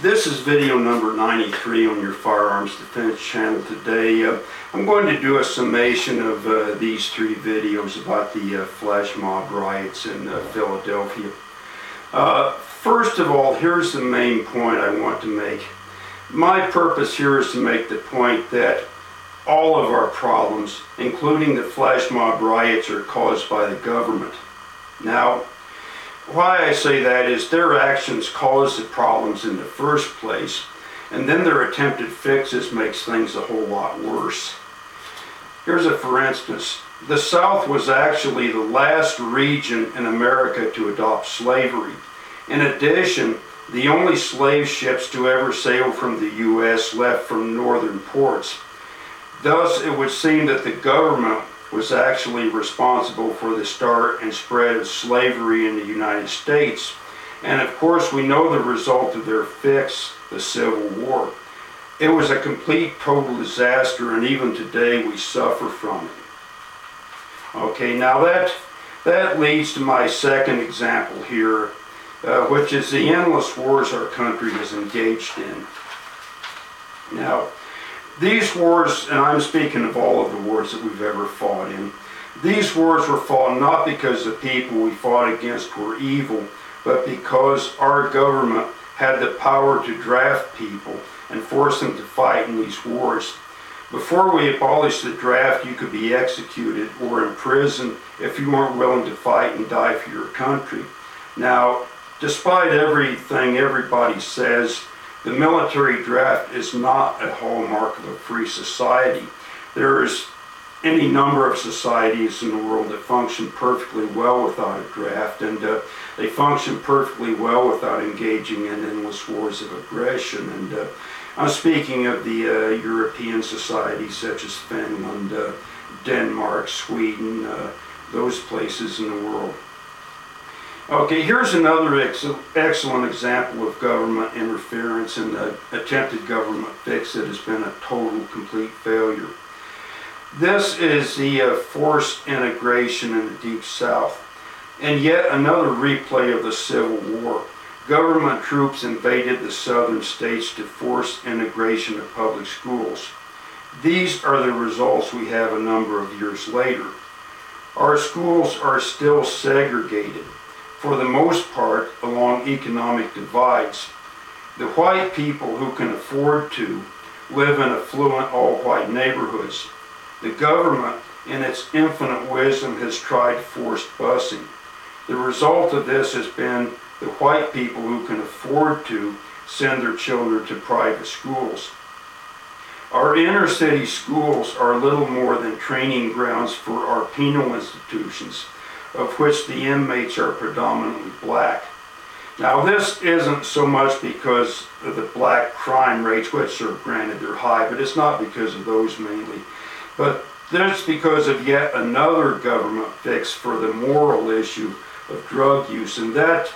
This is video number 93 on your Firearms Defense channel. Today I'm going to do a summation of these three videos about the flash mob riots in Philadelphia. First of all, here's the main point I want to make. My purpose here is to make the point that all of our problems, including the flash mob riots, are caused by the government. Now, why I say that is their actions cause the problems in the first place, and then their attempted fixes makes things a whole lot worse. Here's a for instance. The South was actually the last region in America to adopt slavery. In addition, the only slave ships to ever sail from the U.S. left from northern ports. Thus, it would seem that the government was actually responsible for the start and spread of slavery in the United States. And of course, we know the result of their fix, the Civil War. It was a complete, total disaster, and even today we suffer from it. Okay, now that leads to my second example here, which is the endless wars our country is engaged in. Now, these wars, and I'm speaking of all of the wars that we've ever fought in, these wars were fought not because the people we fought against were evil, but because our government had the power to draft people and force them to fight in these wars. Before we abolished the draft, you could be executed or imprisoned if you weren't willing to fight and die for your country. Now, despite everything everybody says, the military draft is not a hallmark of a free society. There's any number of societies in the world that function perfectly well without a draft, and they function perfectly well without engaging in endless wars of aggression. And I'm speaking of the European societies such as Finland, Denmark, Sweden, those places in the world. Okay, here's another excellent example of government interference and the attempted government fix that has been a total, complete failure. This is the forced integration in the Deep South, and yet another replay of the Civil War. Government troops invaded the southern states to force integration of public schools. These are the results we have a number of years later. Our schools are still segregated, for the most part along economic divides. The white people who can afford to live in affluent all-white neighborhoods. The government, in its infinite wisdom, has tried forced busing. The result of this has been the white people who can afford to send their children to private schools. Our inner city schools are little more than training grounds for our penal institutions, of which the inmates are predominantly black. Now, this isn't so much because of the black crime rates, which are granted they're high, but it's not because of those mainly. But it's because of yet another government fix for the moral issue of drug use, and that's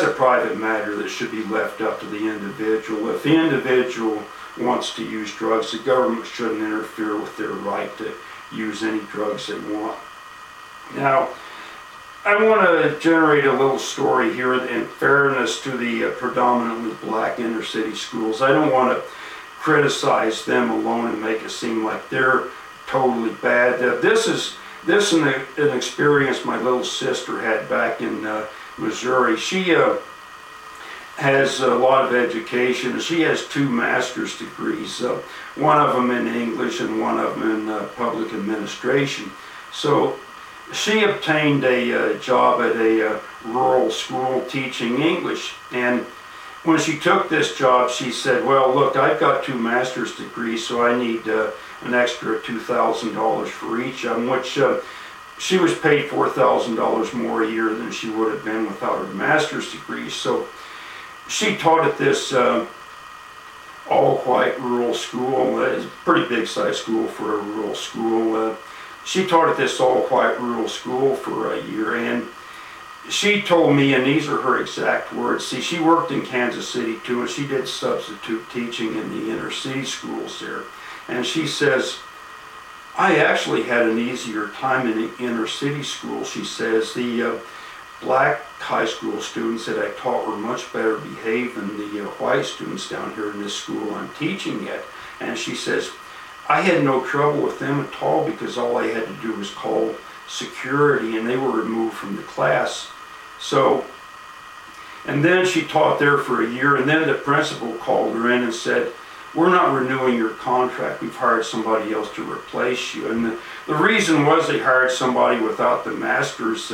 a private matter that should be left up to the individual. If the individual wants to use drugs, the government shouldn't interfere with their right to use any drugs they want. Now, I want to generate a little story here in fairness to the predominantly black inner city schools. I don't want to criticize them alone and make it seem like they're totally bad. This is an experience my little sister had back in Missouri. She has a lot of education. She has 2 master's degrees, one of them in English and one of them in public administration. So she obtained a job at a rural school teaching English, and when she took this job, she said, well, look, I've got 2 master's degrees, so I need an extra $2,000 for each of them, which she was paid $4,000 more a year than she would have been without her master's degree. So she taught at this all-white rural school. It's a pretty big-sized school for a rural school. She taught at this all-white rural school for a year, and she told me, and these are her exact words, see, she worked in Kansas City too, and she did substitute teaching in the inner city schools there. And she says, I actually had an easier time in the inner city school, she says. black high school students that I taught were much better behaved than the white students down here in this school I'm teaching at. And she says, I had no trouble with them at all because all I had to do was call security and they were removed from the class. So, and then she taught there for a year, and then the principal called her in and said, we're not renewing your contract, we've hired somebody else to replace you. And the reason was they hired somebody without the master's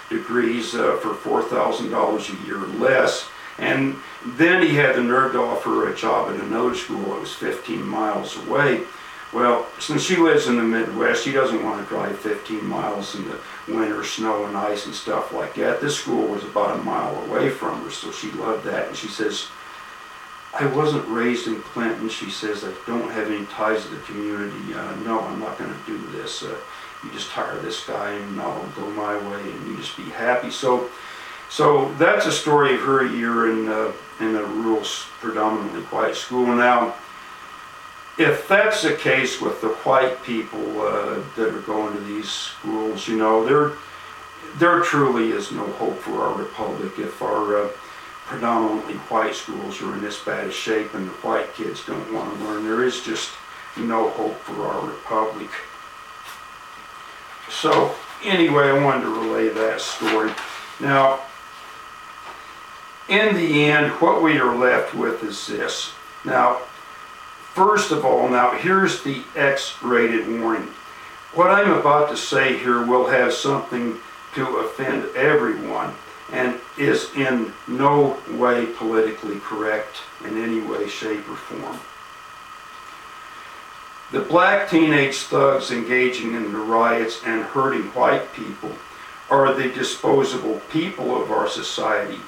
degrees for $4,000 a year less. And then he had the nerve to offer her a job at another school that was 15 miles away. Well, since she lives in the Midwest, she doesn't want to drive 15 miles in the winter, snow and ice and stuff like that. This school was about a mile away from her, so she loved that. And she says, I wasn't raised in Clinton. She says, I don't have any ties to the community. No, I'm not going to do this. You just hire this guy and I'll go my way and you just be happy. So that's a story of her year in a rural, predominantly white school. Now, if that's the case with the white people that are going to these schools, you know, there truly is no hope for our republic if our predominantly white schools are in this bad a shape and the white kids don't want to learn. There is just no hope for our republic. So anyway, I wanted to relay that story. Now, in the end, what we are left with is this. Now, first of all, now here's the X-rated warning. What I'm about to say here will have something to offend everyone and is in no way politically correct in any way, shape, or form. The black teenage thugs engaging in the riots and hurting white people are the disposable people of our society.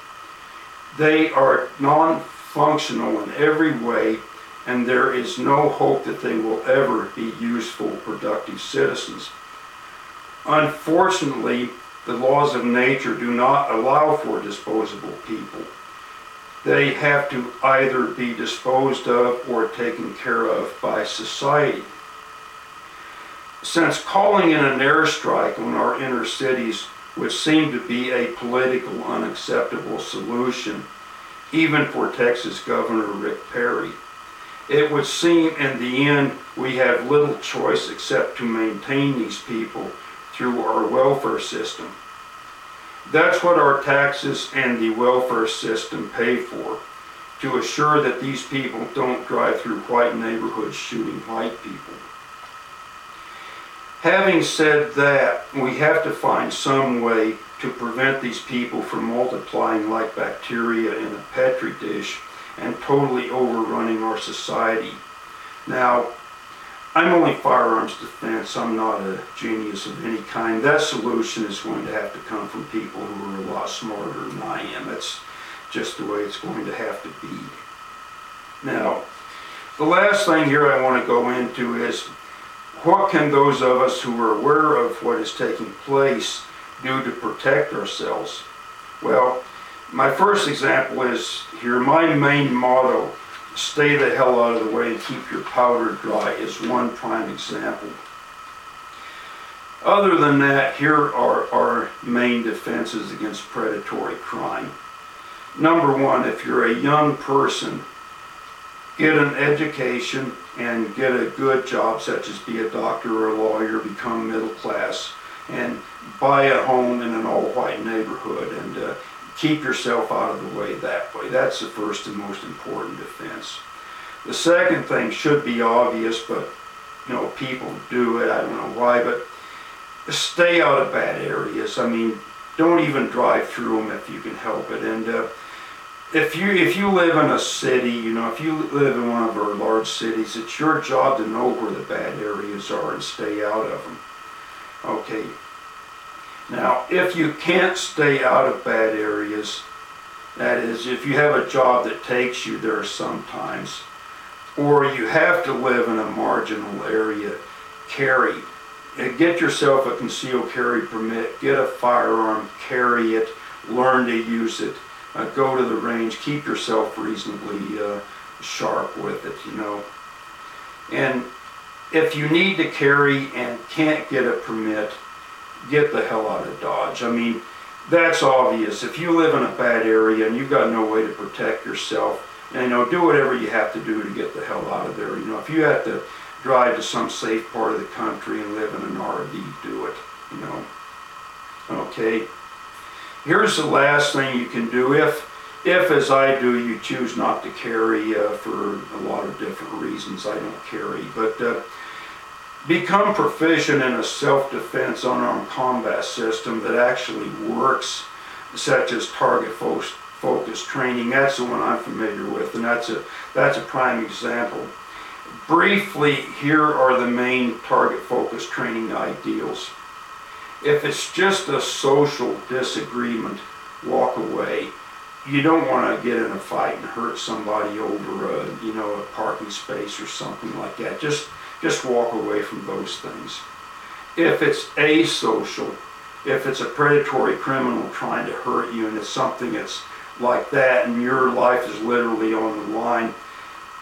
They are non-functional in every way, and there is no hope that they will ever be useful, productive citizens. Unfortunately, the laws of nature do not allow for disposable people. They have to either be disposed of or taken care of by society. Since calling in an airstrike on our inner cities would seem to be a political unacceptable solution, even for Texas Governor Rick Perry, it would seem in the end we have little choice except to maintain these people through our welfare system. That's what our taxes and the welfare system pay for, to assure that these people don't drive through white neighborhoods shooting white people. Having said that, we have to find some way to prevent these people from multiplying like bacteria in a petri dish and totally overrunning our society. Now, I'm only firearms defense. I'm not a genius of any kind. That solution is going to have to come from people who are a lot smarter than I am. That's just the way it's going to have to be. Now, the last thing here I want to go into is what can those of us who are aware of what is taking place do to protect ourselves? Well, my first example is here. My main motto, stay the hell out of the way and keep your powder dry, is one prime example. Other than that, here are our main defenses against predatory crime. Number one, if you're a young person, get an education and get a good job, such as be a doctor or a lawyer, become middle class, and buy a home in an all-white neighborhood, and keep yourself out of the way that way. That's the first and most important defense. The second thing should be obvious, but people do it. I don't know why, but stay out of bad areas. I mean, don't even drive through them if you can help it. And if you live in a city, if you live in one of our large cities, it's your job to know where the bad areas are and stay out of them. Okay. Now, if you can't stay out of bad areas, that is, if you have a job that takes you there sometimes, or you have to live in a marginal area, carry. Get yourself a concealed carry permit, get a firearm, carry it, learn to use it, go to the range, keep yourself reasonably sharp with it, And if you need to carry and can't get a permit, get the hell out of Dodge. I mean, That's obvious. If you live in a bad area and you've got no way to protect yourself, and do whatever you have to do to get the hell out of there. If you have to drive to some safe part of the country and live in an RV, do it. Okay. Here's the last thing you can do if as I do, you choose not to carry for a lot of different reasons. I don't carry, but become proficient in a self-defense unarmed combat system that actually works, such as target focus training. That's the one I'm familiar with, and that's a prime example. Briefly, here are the main target focus training ideals. If it's just a social disagreement, walk away. You don't want to get in a fight and hurt somebody over a parking space or something like that. Just walk away from those things. If it's asocial, if it's a predatory criminal trying to hurt you and it's something that's like that and your life is literally on the line,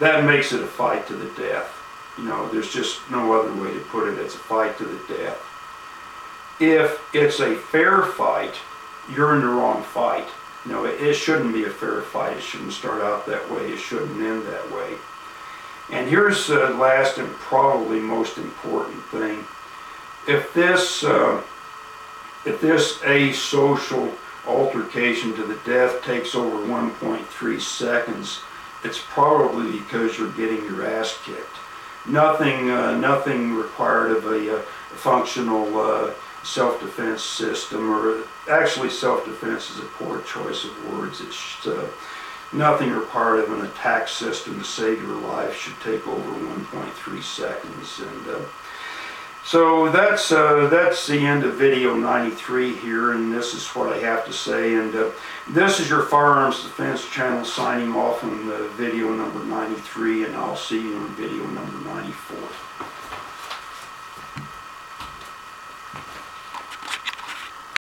that makes it a fight to the death. There's just no other way to put it. It's a fight to the death. If it's a fair fight, you're in the wrong fight. It shouldn't be a fair fight. It shouldn't start out that way. It shouldn't end that way. And here's the last and probably most important thing. If this asocial altercation to the death takes over 1.3 seconds, it's probably because you're getting your ass kicked. Nothing required of a functional self-defense system, or actually self-defense is a poor choice of words. It's nothing required of an attack system to save your life should take over 1.3 seconds. And so that's the end of video 93 here, and this is what I have to say. And this is your Firearms Defense channel signing off on video number 93, and I'll see you in video number 94.